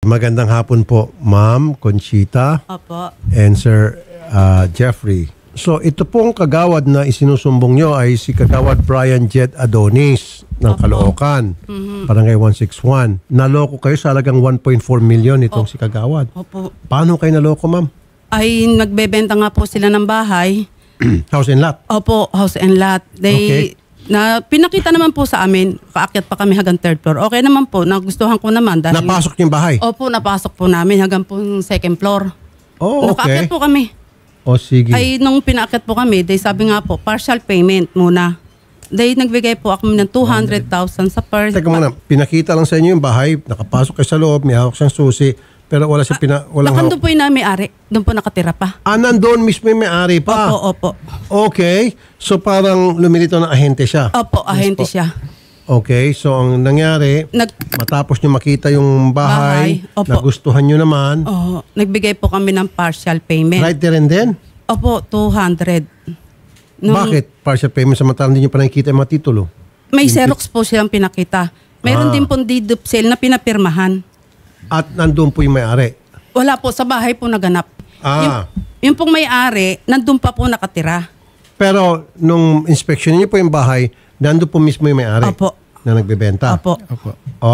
Magandang hapon po, Ma'am Conchita Opo. and Sir Jeffrey. So ito pong kagawad na isinusumbong nyo ay si kagawad Brian Jed Adonis ng Caloocan, Barangay 161. Naloko kayo sa halagang 1.4 million itong si kagawad. Opo. Paano kayo naloko, ma'am? Ay, nagbebenta nga po sila ng bahay. House and lot? Opo, house and lot. Okay. Pinakita naman po sa amin, paakyat pa kami hanggang third floor. Okay naman po, nagustuhan ko naman. Dahil, Napasok niyo yung bahay? Opo, napasok po namin hanggang po second floor. Oh, okay. Nakaakyat po kami. O sige. Ay, nung pinaakyat po kami, sabi nga po, partial payment muna. Nagbigay po ako ng 200,000 sa first. Teka muna, pinakita lang sa inyo yung bahay, nakapasok kayo sa loob, may hawak siyang susi, pero wala siyang walang hawak. Nakando po yung may-ari, doon po nakatira pa. Nandun mismo yung may-ari pa? Opo. Okay. So parang lumilitaw na ahente siya? Opo, ahente siya. Okay. So ang nangyari, matapos nyo makita yung bahay, nagustuhan nyo naman. Nagbigay po kami ng partial payment. Right there and then? Opo, 200. Bakit? Partial payment samantalang hindi nyo pa nakikita yung mga titulo? May Xerox po silang pinakita. Mayroon din pong deed of sale na pinapirmahan. At nandun po yung may-ari? Wala po, sa bahay po naganap. Yung pong may-ari, nandun pa po nakatira. Pero nung inspection niyo po yung bahay, nandun po mismo yung may-ari? Opo. Na nagbebenta? Opo.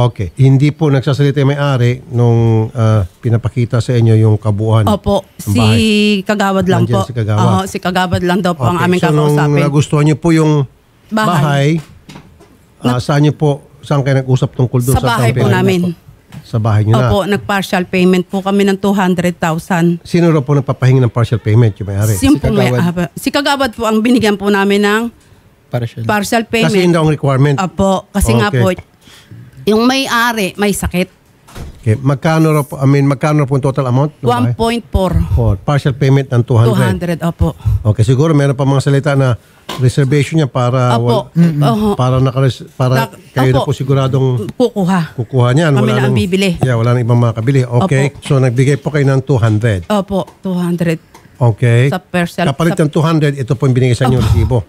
Okay. Hindi po nagsasalita yung may-ari nung pinapakita sa inyo yung kabuuan? Opo. Si Kagawad lang Nandiyan po. si Kagawad. Si Kagawad lang daw po ang aming so kakausapin. Nung nagustuhan niyo po yung bahay, saan kayo nag-usap tungkol doon? Sa bahay po namin. Sa bahay niyo na? Opo, nag-partial payment po kami ng 200,000. Sino raw po nagpapahingi ng partial payment, yung may-ari? Si Kagawad po ang binigyan po namin ng partial payment. Kasi yun daw ang requirement? Opo, kasi nga po, yung may-ari, may sakit. Okay. Magkano raw po yung total amount? 1.4. Partial payment ng 200. 200, opo. Okay, siguro meron pa mga salita na reservation niya para kayo na po siguradong kukuha niyan. Kami na ang bibili. Wala nang ibang makakabili. Okay. So nagbigay po kayo ng 200. Opo, 200. Okay. Sa partial. Kapalit ng 200, ito po yung binigay sa inyo resibo.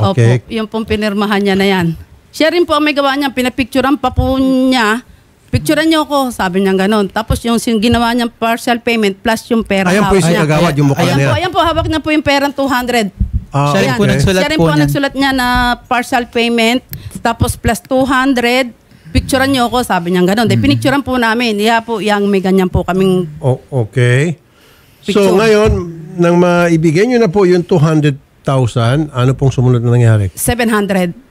Okay. Opo, yung pong pinirmahan niya na yan. Siya rin po ang may gawa niya, pinapicturean pa po niya. Picturean niyo ako, sabi niya gano'n. Tapos yung ginawa niyang partial payment plus yung pera. Ayan po yung Kagawad, yung mukha niya. Ayan po, hawak na po yung perang 200. Siya rin po nagsulat Siya rin po nagsulat niya na partial payment, tapos plus 200. Picturean niyo ako, sabi niya gano'n. Pinicturean po namin. Po, may ganyan po kaming okay. picture. So ngayon, nang maibigay niyo na po yung 200,000, ano pong sumunod na nangyari? 700,000.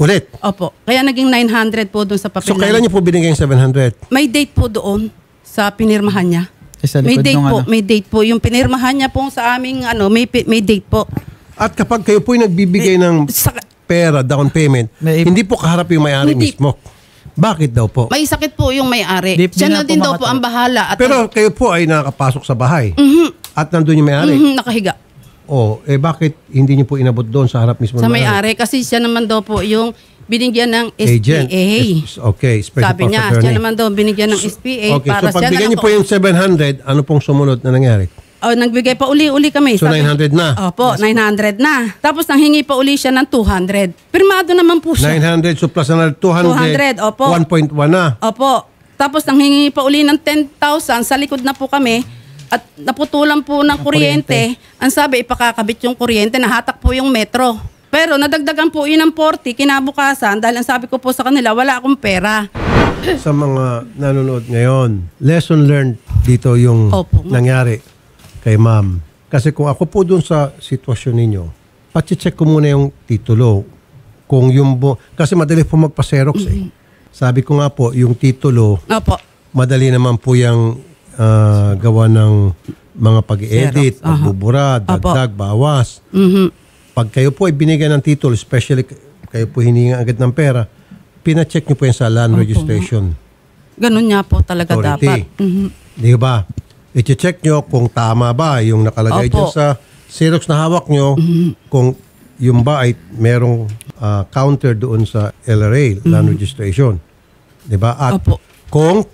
Ulit? Opo. Kaya naging 900 po doon sa papel. So kailan niyo po binigay yung 700? May date po doon sa pinirmahan niya. May date po. Yung pinirmahan niya po sa aming may date po. At kapag kayo po nagbibigay ng pera, down payment, hindi po kaharap yung may-ari mismo. Bakit daw po? May sakit po yung may-ari. Siya na din daw po ang bahala. Pero kayo po ay nakapasok sa bahay. At nandun yung may-ari. Nakahiga. Bakit hindi niyo po inabot doon sa harap mismo? Sa may-ari. Kasi siya naman daw po yung binigyan ng SPA. Agent. Okay, special sabi niya, siya naman daw binigyan ng SPA. Okay, para so pagbigyan niyo po yung 700, ano pong sumunod na nangyari? Nagbigay pa uli kami. So 900 na? Opo, 900 na. Tapos nanghingi pa uli siya ng 200. Pirmado naman po siya. 900, so plus another 200. 200, opo. 1.1 na. Opo. Tapos nanghingi pa uli ng 10,000. Sa likod na po kami. At naputulan po ng kuryente. Ang sabi, ipakakabit yung kuryente. Nahatak po yung metro. Pero nadagdagan po yun ng 40 kinabukasan. Dahil ang sabi ko po sa kanila, wala akong pera. Sa mga nanonood ngayon, lesson learned dito yung nangyari kay ma'am. Kasi kung ako po dun sa sitwasyon ninyo, pati-check ko muna yung titulo. Kung yung kasi madali po magpa-Xerox eh. Sabi ko nga po, yung titulo, madali naman po yung gawa ng mga pag-edit, pagbubura, dagdag, bawas. Pag kayo po ay binigyan ng titulo, especially kayo po hininga agad ng pera, pina-check nyo po yan sa land registration. Ganun nga po talaga dapat. Di ba? I-check nyo kung tama ba yung nakalagay dyan sa Xerox na hawak nyo, kung yung ba ay merong counter doon sa LRA, land registration. Di ba? At kung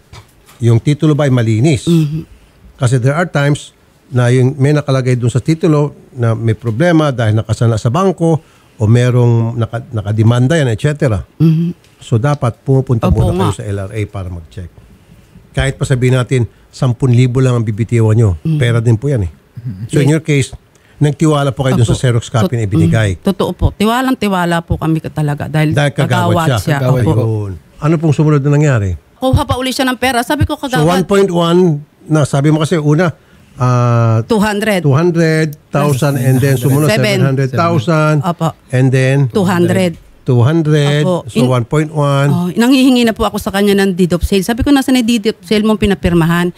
yung titulo ba ay malinis. Kasi there are times na yung may nakalagay doon sa titulo na may problema dahil nakasana sa bangko o merong nakademanda yan, etc. So dapat pumupunta muna kayo sa LRA para mag-check. kahit pa sabihin natin 10,000 lang ang bibitiwan nyo, pera din po yan eh. So in your case, nagtiwala po kayo dun sa Xerox copy na ibinigay. Totoo po. Tiwalang-tiwala po kami talaga dahil kagawad siya. Opo. Ano pong sumunod na nangyari? Kuha pa uli siya ng pera. Sabi ko So kagawad. 1.1 na sabi mo kasi una 200. 200,000 and then sumunod 700,000 Opo. and then 200. 200 Opo. so 1.1. Nanghihingi na po ako sa kanya ng deed of sale. Sabi ko nasa na deed of sale mong pinapirmahan.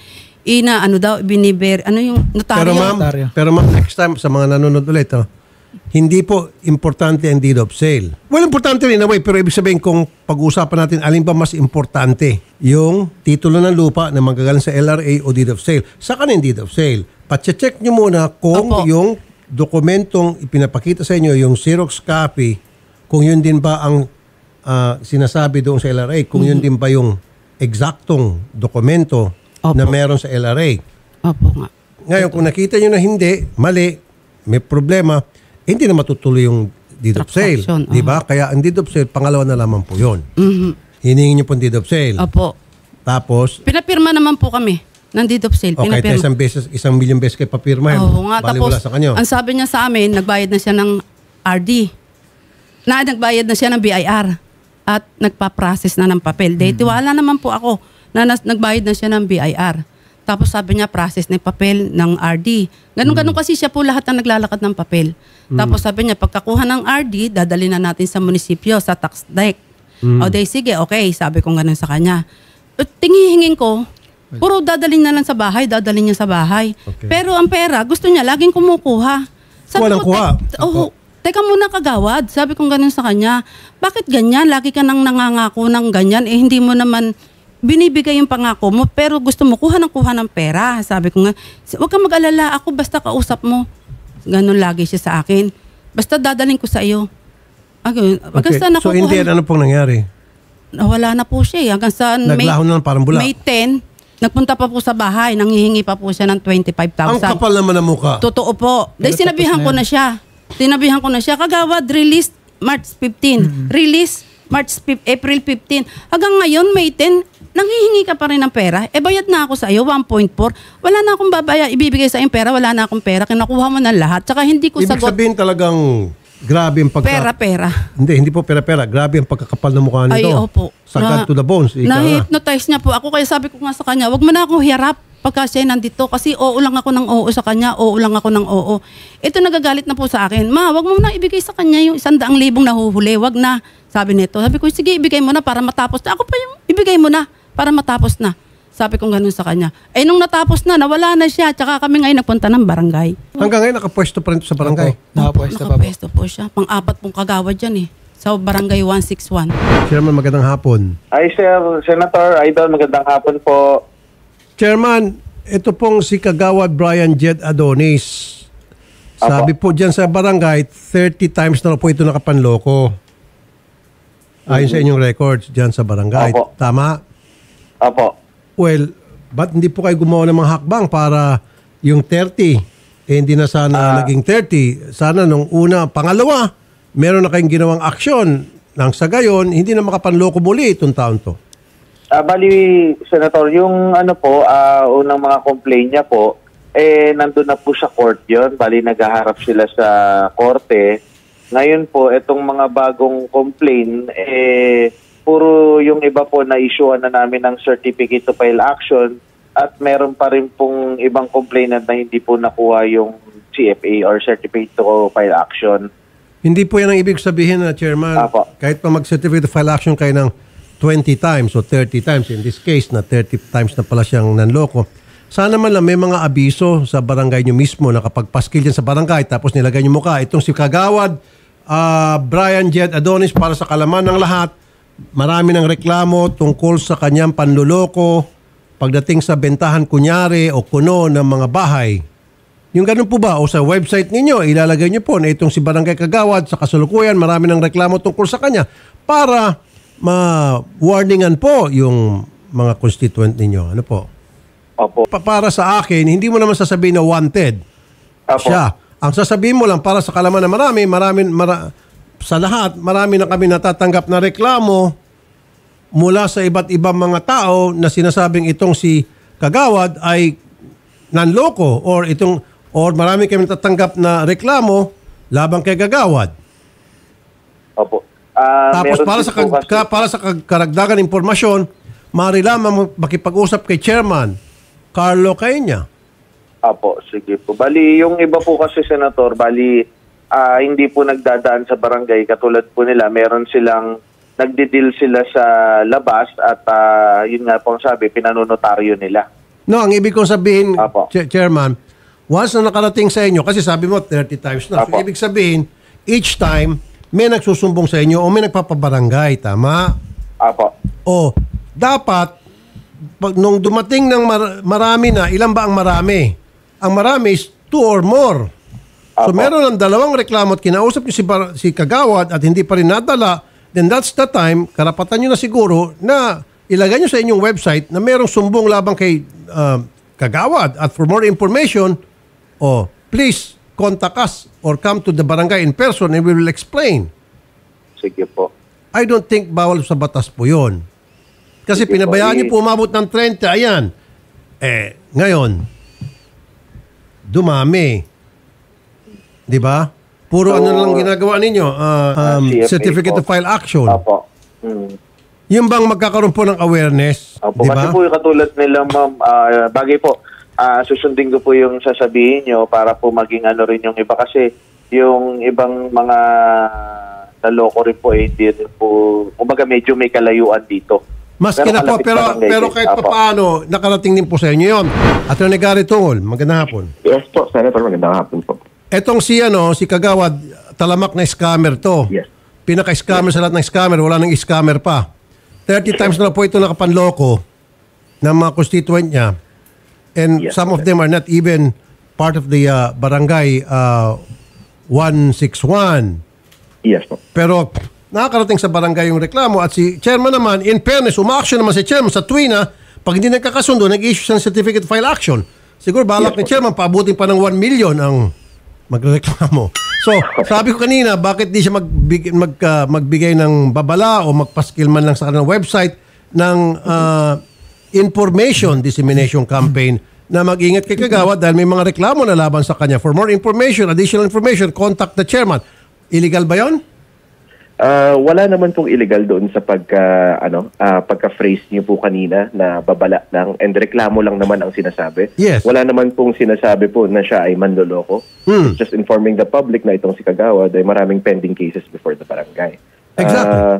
Ano yung notaryo? Pero ma'am, next time sa mga nanonood ulit, hindi po importante ang deed of sale. Well, importante rin in a way, pero ibig sabihin kung pag-uusapan natin alin ba mas importante, yung titulo ng lupa na manggagaling sa LRA o deed of sale. Saka na yung deed of sale. Pache-check nyo muna kung yung dokumentong ipinapakita sa inyo, yung Xerox copy, kung yun din ba ang sinasabi doon sa LRA, kung yun din ba yung eksaktong dokumento na meron sa LRA. Opo nga. Ngayon, kung nakita nyo na hindi, mali, may problema, hindi na matutuloy yung deed of sale. Di ba? Kaya ang deed of sale, pangalawa na lamang po yun. Hiningi nyo po deed of sale. Opo. Tapos, pinapirma naman po kami ng deed of sale. Okay, isang million beses kayo papirma. Oo nga. Bali, Tapos, wala sa kanyo. ang sabi niya sa amin, nagbayad na siya ng RD. Nagbayad na siya ng BIR. At nagpa-process na ng papel. Tiwala naman po ako na nagbayad na siya ng BIR. Tapos sabi niya, process ng papel ng RD. Ganun kasi siya po lahat ang naglalakad ng papel. Tapos sabi niya, pagkakuha ng RD, dadali na natin sa munisipyo, sa tax deck. O sige, okay. Sabi ko ganun sa kanya. Tingihingin ko, puro dadalhin na lang sa bahay, dadalhin niya sa bahay. Okay. Pero ang pera, gusto niya, laging kumukuha. Walang kuha. Teka muna kagawad. Sabi ko ganun sa kanya, bakit ganyan? Lagi ka nang nangangako ng ganyan. Hindi mo naman binibigay yung pangako mo, pero gusto mo kuha ng pera. Sabi ko nga, huwag kang mag-alala. Ako basta kausap mo. Ganun lagi siya sa akin. Basta dadaling ko sa iyo. Okay. So hindi ano pong nangyari? Wala na po siya. Hanggang sa naglahon na parang bula. May 10, nagpunta pa po sa bahay. Nanghihingi pa po siya ng 25,000. Ang kapal naman ng mukha. Totoo po. Dahil sinabihan ko na siya. Kagawad, release March 15. Release April 15. Hanggang ngayon, May 10, nanghihingi ka pa rin ng pera. Bayad na ako sa iyo, 1.4. Wala na akong ibibigay sa iyong pera. Wala na akong pera. Kinakuha mo na lahat. Tsaka hindi ko sagot. Ibig sabihin talagang grabe ang Pera. Hindi po pera. Grabe ang pagkakapal ng mukha nito. Ay, opo. Sagad to the bones. Na-hypnotize niya po ako. Kaya sabi ko nga sa kanya, wag mo na akong hirap pagka siya nandito. Kasi oo lang ako ng oo sa kanya. Oo lang ako ng oo. Ito nagagalit na po sa akin. Ma, wag mo na ibigay sa kanya yung 100,000 nahuhuli. Wag na. Sabi nito. Sabi ko, sige, ibigay mo na para matapos na. Ako pa yung ibigay mo na para matapos na. Sabi ko ganun sa kanya. Nung natapos na, nawala na siya. Tsaka kami ngayon nagpunta ng barangay. Hanggang ngayon, nakapwesto pa rin sa barangay? Nakapwesto po siya. Pang-apat pong kagawad dyan sa barangay 161. Chairman, magandang hapon. Hi, Sir. Senator Idol, magandang hapon po. Chairman, ito pong si Kagawad Brian Jed Adonis. Sabi po dyan sa barangay, 30 times na po ito nakapanloko. Ayon sa inyong records dyan sa barangay. Opo. Tama? Opo. Well, ba't hindi po kayo gumawa ng mga hakbang para yung 30, hindi na sana naging 30. Sana nung una, pangalawa, meron na kayong ginawang aksyon nang sa gayon, hindi na makapanloko muli itong taon to. Bali, Senator, yung unang mga complaint niya po, nandun na po sa court yun. Bali, naghaharap sila sa korte. Ngayon po, itong mga bagong complaint, puro yung iba po na-issuean na namin ng certificate to file action at meron pa rin pong ibang complainant na hindi po nakuha yung CFA or certificate to file action. Hindi po yan ang ibig sabihin na, Chairman. Apo. Kahit pa mag-certificate to file action kayo ng 20 times o 30 times, in this case, na 30 times na pala siyang nanloko. Sana man lang may mga abiso sa barangay nyo mismo na kapag paskil dyan sa barangay tapos nilagay nyo mukha. Itong si Kagawad Brian Jed Adonis, para sa kalaman ng lahat, marami ng reklamo tungkol sa kanyang panluloko pagdating sa bentahan kunyari o kuno ng mga bahay. Yung ganun po ba? O sa website ninyo, ilalagay nyo po na itong si Barangay Kagawad sa kasalukuyan, marami ng reklamo tungkol sa kanya para ma-warningan po yung mga constituent ninyo. Ano po? Opo. Para sa akin, hindi mo naman sasabihin na wanted Opo. siya. Ang sasabihin mo lang para sa kalaman na marami sa lahat, marami na kami natatanggap na reklamo mula sa iba't ibang mga tao na sinasabing itong si Kagawad ay nanloko or marami kami natatanggap na reklamo labang kay Kagawad. Opo. Tapos Meron din po kasi- para sa karagdagan impormasyon, maaari lamang makipag-usap kay Chairman Carlo Caña. Opo, sige po. Bali, yung iba po kasi, Senator, hindi po nagdadaan sa barangay. Katulad po nila, meron silang, nagdi-deal sila sa labas at yun nga po ang sabi, pinanunotaryo nila. No, ang ibig kong sabihin, Apo. Chairman, once na nakarating sa inyo, kasi sabi mo 30 times na, so Apo. ibig sabihin, each time, may nagsusumbong sa inyo o may nagpapabarangay, tama? Opo. O, dapat, nung dumating ng marami na, ilan ba ang marami? Ang marami is 2 or more. So Apo. meron ng 2 reklamo at kinausap niyo si Kagawad at hindi pa rin nadala, then that's the time, karapatan niyo na siguro na ilagay niyo sa inyong website na merong sumbong labang kay Kagawad. At for more information, please contact us or come to the barangay in person and we will explain. Sige po. I don't think bawal sa batas po yun. Kasi Sige pinabayaan po, niyo po umabot ng 30, ayan. Ngayon, dumami. Di ba? Puro So, lang ginagawa ninyo? CFA Certificate po. to File Action. Opo. Yung bang magkakaroon po ng awareness? Opo, Di kasi ba? po yung katulad nila, ma'am, bagay po, susundin ko po yung sasabihin nyo para po maging ano rin yung iba. Kasi yung ibang mga naloko rin po, hindi rin po, umaga medyo may kalayuan dito. Maski na po, kalapit pero barangay din. kahit Opo. paano, nakarating din po sa inyo yun. Atty. Gary Tungol, magandang hapon. Yes po, Senator. Magandang hapon po. Etong si Kagawad, talamak na scammer to. Yes. Pinaka-scammer sa lahat ng scammer, wala nang scammer pa. 30 times na po ito nakapanloko ng mga constituent niya. And Yes, some of them are not even part of the barangay 161. Yes po. Pero nakakarating sa barangay yung reklamo at si chairman naman, in fairness, uma-action naman si chairman sa tuwi na pag hindi nagkakasundo, nag-issue siya ng certificate to file action. Siguro balak ni chairman, paabutin pa ng 1 million ang magreklamo. So, sabi ko kanina, bakit di siya magbigay ng babala o magpaskil man lang sa kanilang website ng information dissemination campaign na mag-ingat kay Kagawad dahil may mga reklamo na laban sa kanya. For more information, additional information, contact the chairman. Illegal ba yon? Wala naman pong illegal doon sa pagka-phrase niyo po kanina na babala lang and reklamo lang naman ang sinasabi. Yes. Wala naman pong sinasabi po na siya ay manloloko. It's just informing the public na itong si Kagawad ay maraming pending cases before the barangay. Exactly.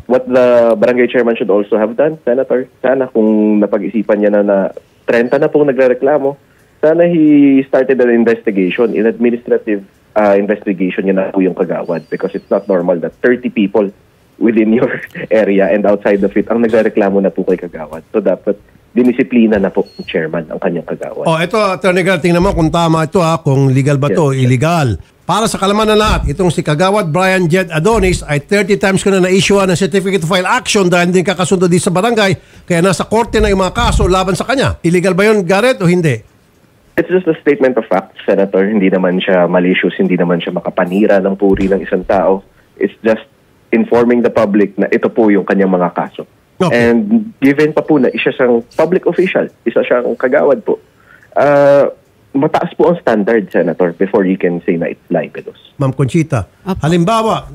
What the barangay chairman should also have done, Senator, sana kung napag-isipan niya na 30 na pong nagrereklamo, sana he started an investigation, in administrative investigation niya na po yung Kagawad because it's not normal that 30 people within your area and outside of it ang nagrereklamo na po kay Kagawad. So dapat dinisiplina na po ng chairman ang kanyang Kagawad. Ito, Atty. Gary, tingnan mo kung tama ito kung legal ba to, Yes. illegal. Para sa kalaman na lahat, itong si Kagawad Brian Jed Adonis ay 30 times ko na na-issue ng certificate to file action dahil hindi kakasundo dito sa barangay kaya nasa korte na yung mga kaso laban sa kanya. Illegal ba yun, Garrett, o hindi? It's just a statement of fact, Senator. Hindi naman siya malicious, hindi naman siya makapanira ng puri ng isang tao. It's just informing the public na ito po yung kanyang mga kaso. Okay. And given pa po na isa siyang public official, isa siyang Kagawad po, mataas po ang standard, Senator, before you can say na it's libelous. Ma'am Conchita, halimbawa,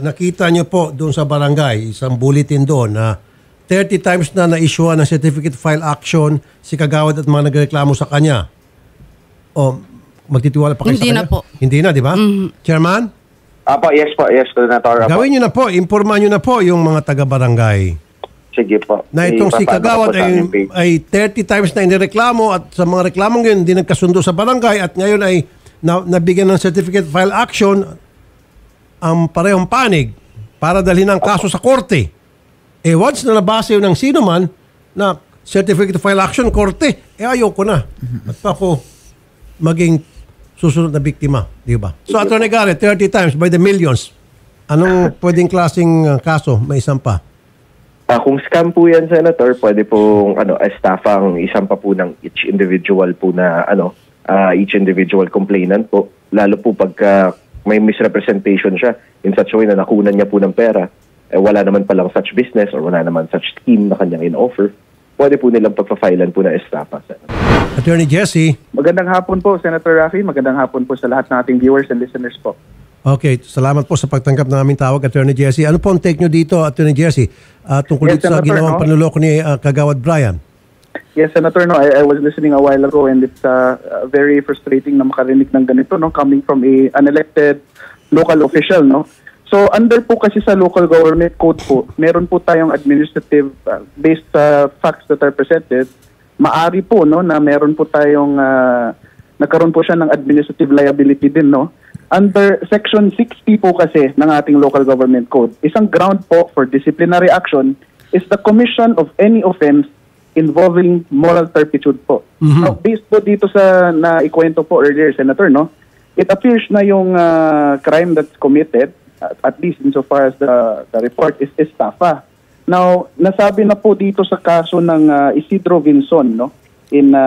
nakita niyo po doon sa barangay, isang bulletin doon na 30 times na na-issue ng certificate to file action si Kagawad at mga nagreklamo sa kanya. Magtitiwala pa kayo Hindi sa kanya? na po. Hindi na, di ba? Chairman? Yes po, Senator. Gawin niyo na po, informa niyo na po yung mga taga-barangay Sige po. na itong si Ipapano Kagawad ko po sa aming page. ay 30 times na inireklamo at sa mga reklamong yun, hindi nagkasundo sa barangay at ngayon ay nabigyan ng certificate to file action ang parehong panig para dalhin ang kaso sa korte. Once na nabasa yun ng sino man na certificate to file action, korte, ayoko na. At pa ako maging susunod na biktima, di ba? So, Atty. Gary, 30 times by the millions. Anong pwedeng klaseng kaso? May isang pa. Kung scam po yan, Senator, pwede pong estafang isang pa po ng each individual po na each individual complainant po. Lalo po pagka may misrepresentation siya in such a way na nakunan niya po ng pera. wala naman palang such business or wala naman such scheme na kanyang in-offer, pwede po nilang pagpa-filean po na estafa. Attorney Jesse. Magandang hapon po, Senator Rafi. Magandang hapon po sa lahat ng ating viewers and listeners po. Okay, salamat po sa pagtanggap ng aming tawag, Attorney Jesse. Ano po ang take nyo dito, Attorney Jesse, tungkol dito sa Senator, ginawang panluloko ni Kagawad Brian? Yes, Senator, I was listening a while ago and it's very frustrating na makarinig ng ganito, coming from an elected local official, So, under po kasi sa local government code po, meron po tayong administrative, based sa facts that are presented, maari po, na meron po tayong, nagkaroon po siya ng administrative liability din, Under Section 60 po kasi ng ating local government code, isang ground po for disciplinary action is the commission of any offense involving moral turpitude po. Now, based po dito sa naikwento po earlier, Senator, it appears na yung crime that's committed, at least insofar as the report is estafa. Now, nasabi na po dito sa kaso ng Isidro Vinson, in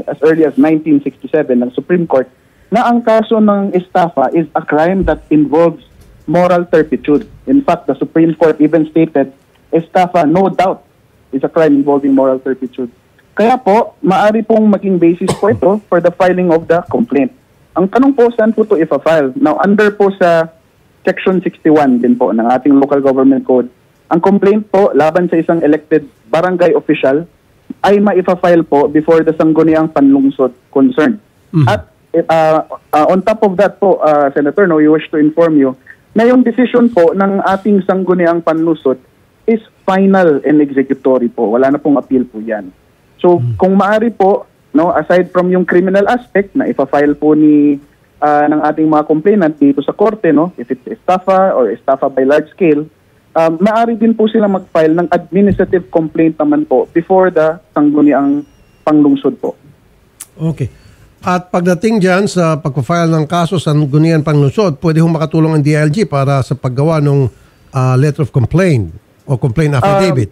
as early as 1967 ng Supreme Court, na ang kaso ng estafa is a crime that involves moral turpitude. In fact, the Supreme Court even stated, estafa, no doubt, is a crime involving moral turpitude. Kaya po, maaari pong maging basis po ito for the filing of the complaint. Ang tanong po, saan po ito ipa-file? Now, under po sa Section 61 din po ng ating local government code, ang complaint po laban sa isang elected barangay official ay maipa-file po before the sangguniang panlungsod concerned. At on top of that po, Senator, we wish to inform you na yung decision po ng ating sangguniang panlungsod is final and executory po. Wala na pong appeal po yan. So, kung maaari po, aside from yung criminal aspect na ipa-file po ng ating mga complainant dito sa korte, if it's estafa or estafa by large scale, maaari din po sila mag-file ng administrative complaint naman po before the sangguniang panlungsod po. Okay. At pagdating dyan sa pagpa-file ng kaso sa sangguniang panlungsod, pwede hong makatulong ang DILG para sa paggawa ng letter of complaint o complaint affidavit?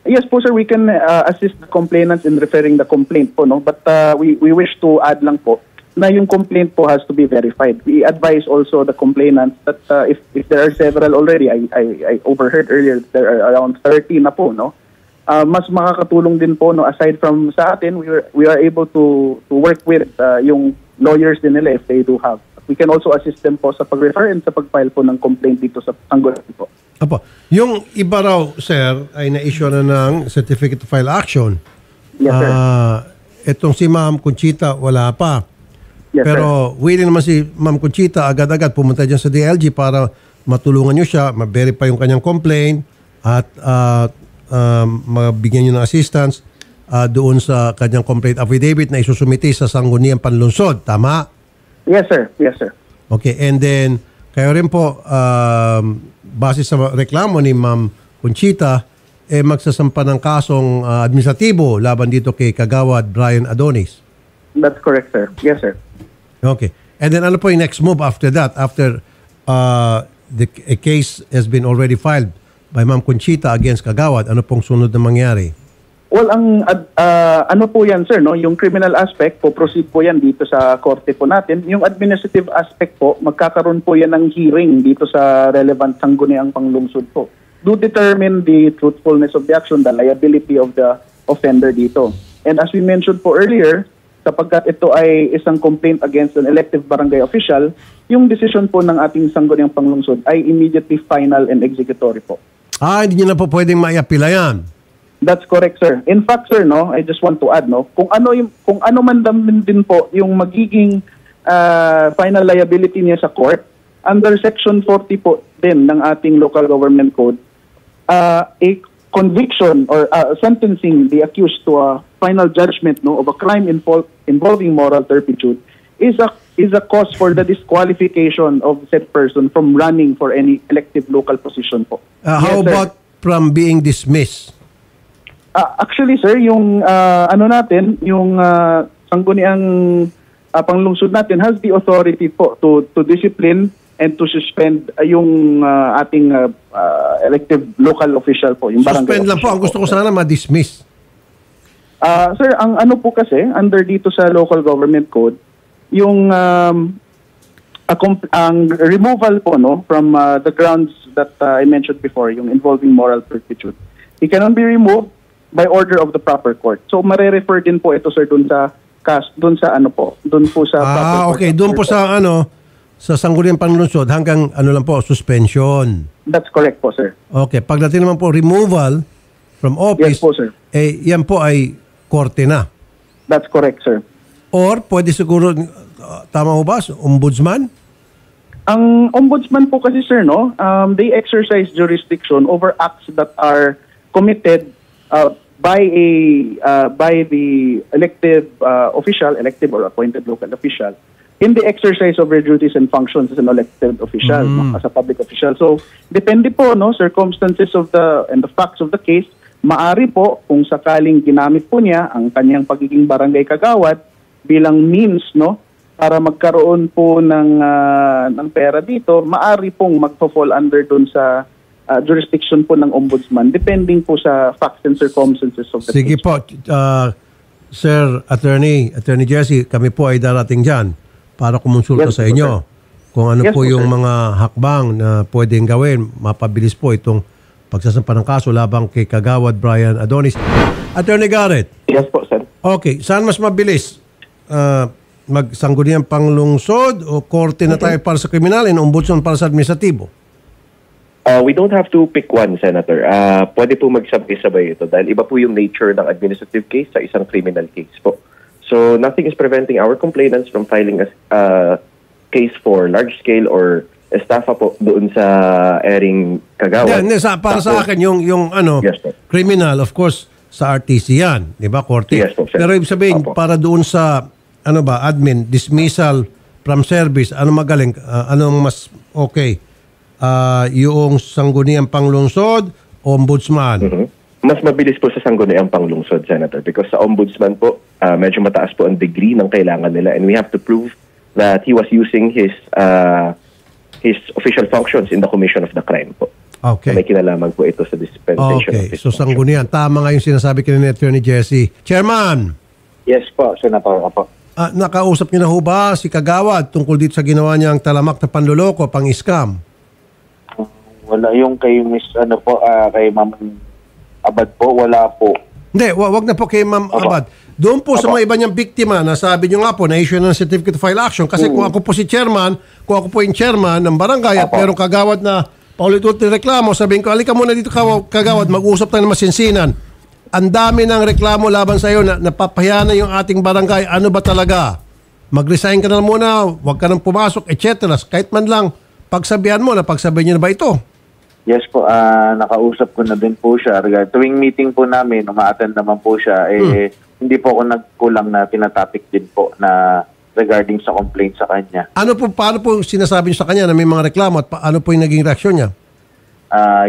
Yes po, sir. We can assist the complainants in referring the complaint po, But we wish to add lang po na yung complaint po has to be verified. We advise also the complainants that if there are several already, I overheard earlier there are around 30 na po, mas makakatulong din po, aside from sa atin, we are able to work with yung lawyers din nila if they do have. We can also assist them po sa pag-refer and sa pag-file po ng complaint dito sa sanggunian po. Apo. Yung iba raw, sir, ay na-issue na ng certificate to file action. Yes, sir. Itong si Ma'am Conchita, wala pa. Yes, pero willing naman si Ma'am Conchita agad-agad pumunta dyan sa DLG para matulungan nyo siya, ma-verify yung kanyang complaint at mabigyan nyo ng assistance doon sa kanyang complaint affidavit na isusumiti sa sangguniang panlungsod. Tama? Yes, sir. Yes, sir. Okay, and then kayo rin po, base sa reklamo ni Ma'am Conchita, magsasampa ng kasong administratibo laban dito kay Kagawad Brian Adonis. That's correct, sir. Yes, sir. Okay. And then ano po yung next move after that? After a case has been already filed by Ma'am Conchita against Kagawad, ano pong sunod na mangyari? Well, ang ano po yan, sir, yung criminal aspect po, proceed po yan dito sa korte po natin. Yung administrative aspect po, magkakaroon po yan ng hearing dito sa relevant sangguniang panlungsod po. Do determine the truthfulness of the action, the liability of the offender dito. And as we mentioned po earlier, sapagkat ito ay isang complaint against an elective barangay official, yung decision po ng ating sangguniang panlungsod ay immediately final and executory po. Hindi nyo na po pwedeng maiapila yan. That's correct, sir. In fact, sir, I just want to add, kung ano man din po yung magiging final liability niya sa court, under Section 40 po din ng ating local government code, a conviction or sentencing the accused to a final judgment of a crime involving moral turpitude is a cause for the disqualification of said person from running for any elective local position po. How about from being dismissed? Actually, sir, yung yung sangguniang panlungsod natin has the authority po to discipline and to suspend yung ating elective local official po. Yung suspend lang po. Ang gusto ko sana ma-dismiss. Sir, ang ano po kasi, under dito sa local government code, yung ang removal po from the grounds that I mentioned before, yung involving moral turpitude, he cannot be removed by order of the proper court. So mare-refer din po ito, sir, dun sa proper court. Okay, doon po sa sa sangguniang panlungsod hanggang suspension. That's correct po, sir. Okay, pagdating naman po removal from office, Yes po, sir. yan po ay korte na. That's correct, sir. Or pwede siguro, tama ho ba, ombudsman? Ang ombudsman po kasi, sir, they exercise jurisdiction over acts that are committed by the elected or appointed local official in the exercise of their duties and functions as an elected official, as a public official. So, depende po, circumstances and the facts of the case, maari po kung sakaling ginamit po niya ang kanyang pagiging barangay kagawad bilang means, para magkaroon po ng pera dito, maari pong magpo-fall under doon sa jurisdiction po ng ombudsman, depending po sa facts and circumstances of the Sige case. po, Sir Attorney Jesse, kami po ay darating dyan para kumonsulta Yes, sa inyo. sir. Kung ano Yes, po po, yung sir. mga hakbang na pwedeng gawin, mapabilis po itong pagsasampa ng kaso labang kay Kagawad Brian Adonis. Attorney Garrett, Yes po, sir. okay, saan mas mabilis? Magsangguniang panglungsod o korte na tayo para sa kriminalin, ombudsman para sa administratibo? We don't have to pick one, Senator. Pwede po magsabay-sabay ito dahil iba po yung nature ng administrative case sa isang criminal case po. So nothing is preventing our complainants from filing a case for large-scale or estafa po doon sa airing Kagawad. Para sa akin, yung Yes, po. criminal, of course, sa RTC yan, di ba, korte? Yes, po, sir. Pero ibig sabihin, Opo. para doon sa, admin, dismissal from service, magaling, anong mas okay? Yung sangguniang panglungsod, ombudsman. Mas mabilis po sa sangguniang panglungsod, Senator, because sa ombudsman po, medyo mataas po ang degree ng kailangan nila and we have to prove that he was using his official functions in the commission of the crime po. Okay. May kinalaman po ito sa dispensation of Okay, his so function. sanggunian. Tama nga yung sinasabi kanina ni Attorney Jesse. Chairman, Yes po, Senator. Opo. nakausap niyo na ho ba si Kagawad tungkol dito sa ginawa niyang talamak na panloloko, pang-scam? Wala yung kay Miss kay Ma'am Abad po, wala po. Hindi, wag na po kay Ma'am Opo. Abad. Doon po sa Opo. mga iba niyang biktima na sabi niyo nga po na-issue ng certificate to file action kasi kung ako po si chairman, kung ako po yung chairman ng barangay at Opo. merong Kagawad na paulit-ulit na reklamo, sabihin ko, alika muna dito Kagawad, mag-usap tayo ng masinsinan. Ang dami ng reklamo laban sa iyo na napapahiya na yung ating barangay. Ano ba talaga? Mag-resign ka na muna, wag ka nang pumasok, etc. Kahit man lang, pagsabihan mo, napagsabihan niyo na ba ito? Yes po, nakausap ko na din po siya. Tuwing meeting po namin, uma-attend naman po siya. Hindi po ako nagkulang na tinatopic din po na regarding sa complaint sa kanya. Paano po sinasabi niyo sa kanya na may mga reklamo at ano po yung naging reaksyon niya?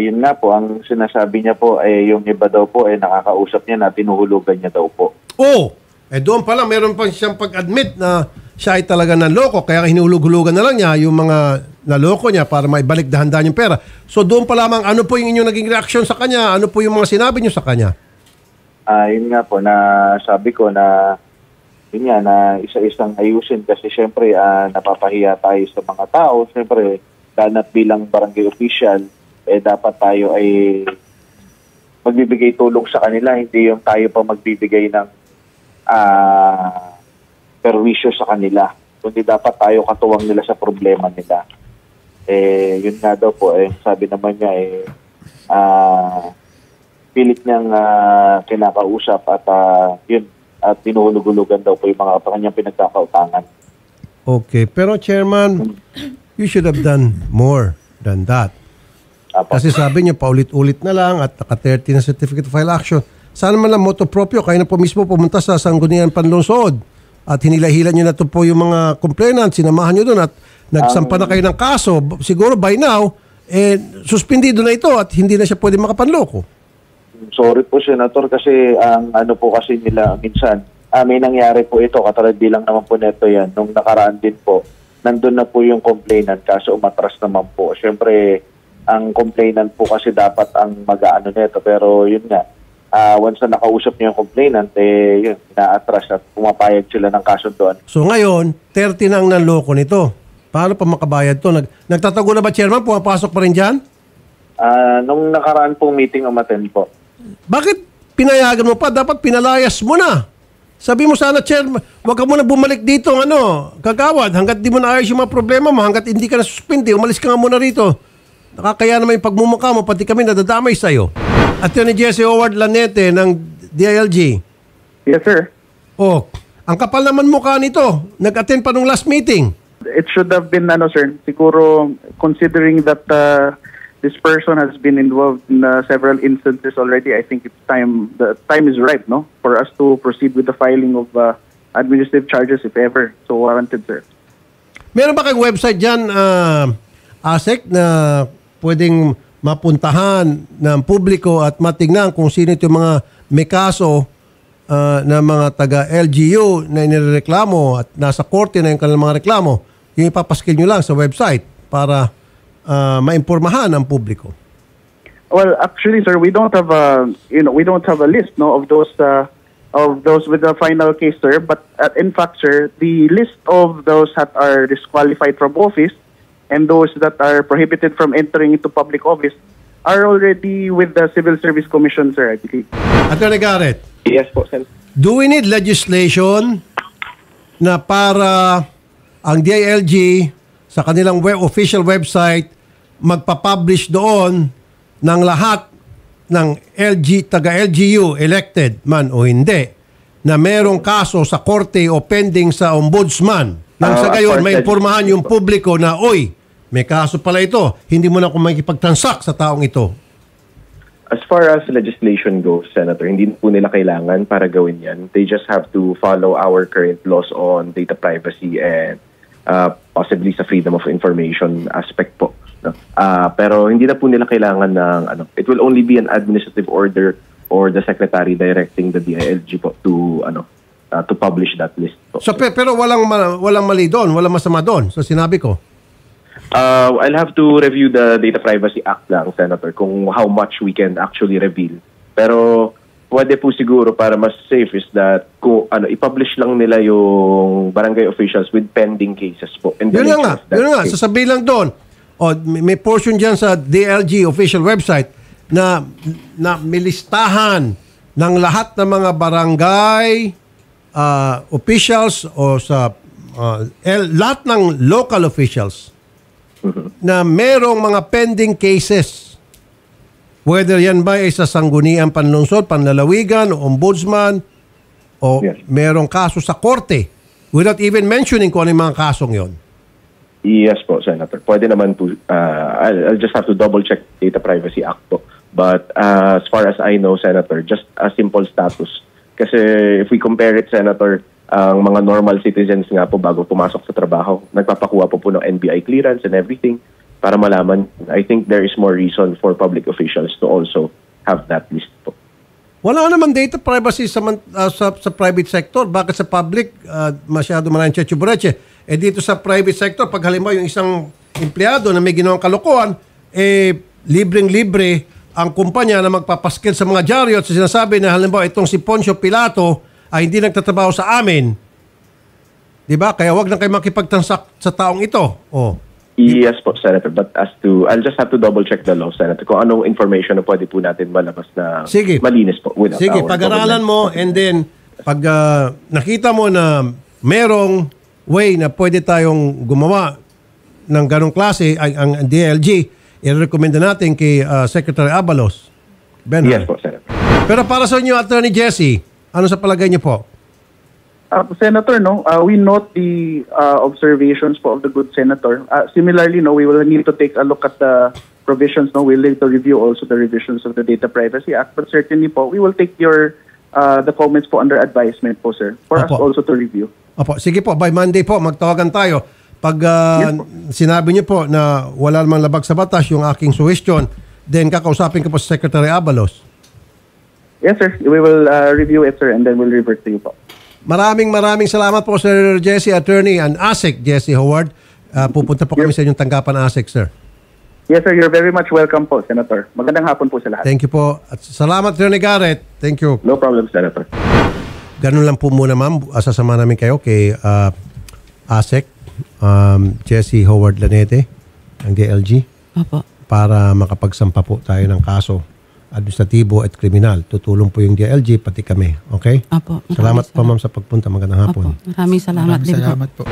Yun nga po, ang sinasabi niya po yung iba daw po nakakausap niya na tinuhulugan niya daw po. Oh, doon pala meron pa siyang pag-admit na siya ay talaga nanloko kaya hinulog-hulugan na lang niya yung mga naloko niya para maibalik dahan-dahan yung pera. So doon pa lamang, ano po yung inyong naging reaksyon sa kanya? Ano po yung mga sinabi niyo sa kanya? Yun nga po, na sabi ko na yun nga, na isa-isang ayusin kasi syempre napapahiya tayo sa mga tao. Syempre, ganap bilang barangay official, dapat tayo ay magbibigay tulong sa kanila, hindi yung tayo pa magbibigay ng perwisyo sa kanila. Kundi dapat tayo katuwang nila sa problema nila. Yun nga daw po, sabi naman niya, pilit niyang kinakausap at yun, at tinuhulug-hulugan daw po yung mga kanyang pinagkakautangan. Okay, pero Chairman, you should have done more than that. Apo. Kasi sabi niyo, paulit-ulit na lang at naka-30 na certificate of file action. Sana man lang motu proprio, kayo na po mismo pumunta sa sangguniang panlungsod at hinila-hila niyo na ito po yung mga complainants, sinamahan niyo doon at nagsampa na kayo ng kaso. Siguro by now, suspendido na ito at hindi na siya pwede makapanloko. Sorry po, Senator, kasi ang ano po kasi nila minsan, may nangyari po ito, katulad bilang naman po neto yan. Nung nakaraan din po, nandun na po yung complainant, kaso umatras naman po. Siyempre, ang complainant po kasi dapat ang mag-aano neto, pero yun nga, once na nakausap niyo yung complainant, yun, ina-atras at pumapayag sila ng kaso doon. So ngayon, 30 na ang nanloko nito. Paano pa makabayad to? Nagtatago na ba, Chairman? Pumapasok pa rin dyan? Nung nakaraan pong meeting umattend po. Bakit pinayagan mo pa? Dapat pinalayas mo na. Sabi mo sana, Chair, huwag ka muna bumalik dito, kagawad, hanggat di mo naayos yung mga problema mo, hanggat hindi ka nasuspindi, umalis ka nga muna rito. Nakakaya naman yung pagmumukha mo, pati kami nadadamay sa'yo. Attorney Jesse Howard Lanete ng DILG. Yes, sir. Oh, ang kapal naman mukha nito. Nag-attend pa nung last meeting. It should have been, sir, siguro considering that this person has been involved in several instances already, I think the time is right, no, for us to proceed with the filing of administrative charges if ever so warranted, sir. Meron ba kayong website dyan, ASEC, na pwedeng mapuntahan ng publiko at matignan kung sino ito mga may kaso na mga taga-LGU na inireklamo at nasa korte na yung kanilang mga reklamo? Yung ipapaskil nyo lang sa website para maimpormahan ang publiko. Well, actually, sir, we don't have a list, no, of those with the final case, sir. But in fact, sir, the list of those that are disqualified from office and those that are prohibited from entering into public office are already with the Civil Service Commission, sir, I believe. Attorney Garrett. Yes po, Sen. Do we need legislation na para ang DILG sa kanilang official website magpa-publish doon ng lahat ng taga-LGU elected man o hindi na merong kaso sa korte o pending sa ombudsman nang sa gayon may impormahan yung publiko na oy, may kaso pala ito, hindi mo na kung makikipagtransact sa taong ito. As far as legislation goes, Senator, hindi po nila kailangan para gawin yan. They just have to follow our current laws on data privacy and possibly sa freedom of information aspect po. No? Pero hindi na po nila kailangan ng it will only be an administrative order or the secretary directing the DILG po to publish that list po. So pero walang mali doon, walang masama doon sa sinabi ko. I'll have to review the Data Privacy Act lang, Senator, kung how much we can actually reveal. Pero pwede po siguro para mas safe is that kung i-publish lang nila yung barangay officials with pending cases po. And yun nga, sasabihin lang doon. O, may portion dyan sa DLG official website na may listahan ng lahat ng mga barangay officials o sa lahat ng local officials na merong mga pending cases. Whether yan ba ay sa sangguniang panlungsod, panlalawigan, o ombudsman, o merong kaso sa korte without even mentioning kung ano yung mga kasong yon. Yes po, Senator. Pwede naman po, I'll just have to double check Data Privacy Act po. But as far as I know, Senator, just a simple status. Kasi if we compare it, Senator, ang mga normal citizens nga po bago pumasok sa trabaho, nagpapakuha po ng NBI clearance and everything para malaman. I think there is more reason for public officials to also have that list po. Wala naman data privacy sa private sector. Bakit sa public masyado maraming cheche-bureche? Dito sa private sector, pag halimbawa yung isang empleyado na may ginawang kalokohan, libreng-libre ang kumpanya na magpapaskil sa mga dyaryo at sinasabi na halimbawa itong si Poncio Pilato ay hindi nagtatrabaho sa amin. Diba? Kaya wag na kayo makipagtransact sa taong ito. Oh. Yes po, Senator. But I'll just have to double check the law, Senator, kung anong information na pwede po natin malabas na malinis po. Sige, pag-aralan mo and then pag nakita mo na merong way na pwede tayong gumawa ng ganong klase, ang DLG, i-recommenda natin kay Secretary Abalos. Yes po, Senator. Pero para sa inyo, Attorney Jesse, ano sa palagay niyo po? Senator, we note the observations po of the good senator. Similarly, we will need to take a look at the provisions. We'll need to review also the revisions of the Data Privacy Act. But certainly po, we will take the comments po under advisement po, sir, for us also to review. Opo, sige po, by Monday po, magtawagan tayo. Pag sinabi niyo po na wala namang labag sa batas yung aking suggestion, then kakausapin ko po sa Secretary Abalos. Yes, sir. We will review it, sir, and then we'll revert to you po. Maraming salamat po, Sir Jesse, Attorney and ASEC, Jesse Howard. Pupunta po kami sa inyong tanggapan, ASEC, sir. Yes, sir. You're very much welcome po, Senator. Magandang hapon po sa lahat. Thank you po. At salamat, Attorney Garrett. Thank you. No problem, Senator. Ganun lang po muna, ma'am. Asasama namin kayo kay ASEC, Jesse Howard Lanete, ang DLG. Opo. para makapagsampa po tayo ng kaso administratibo at kriminal. Tutulong po yung DILG pati kami. Okay? Apo. Salamat po ma'am sa pagpunta. Magandang hapon. Opo. Maraming salamat din po. Salamat po.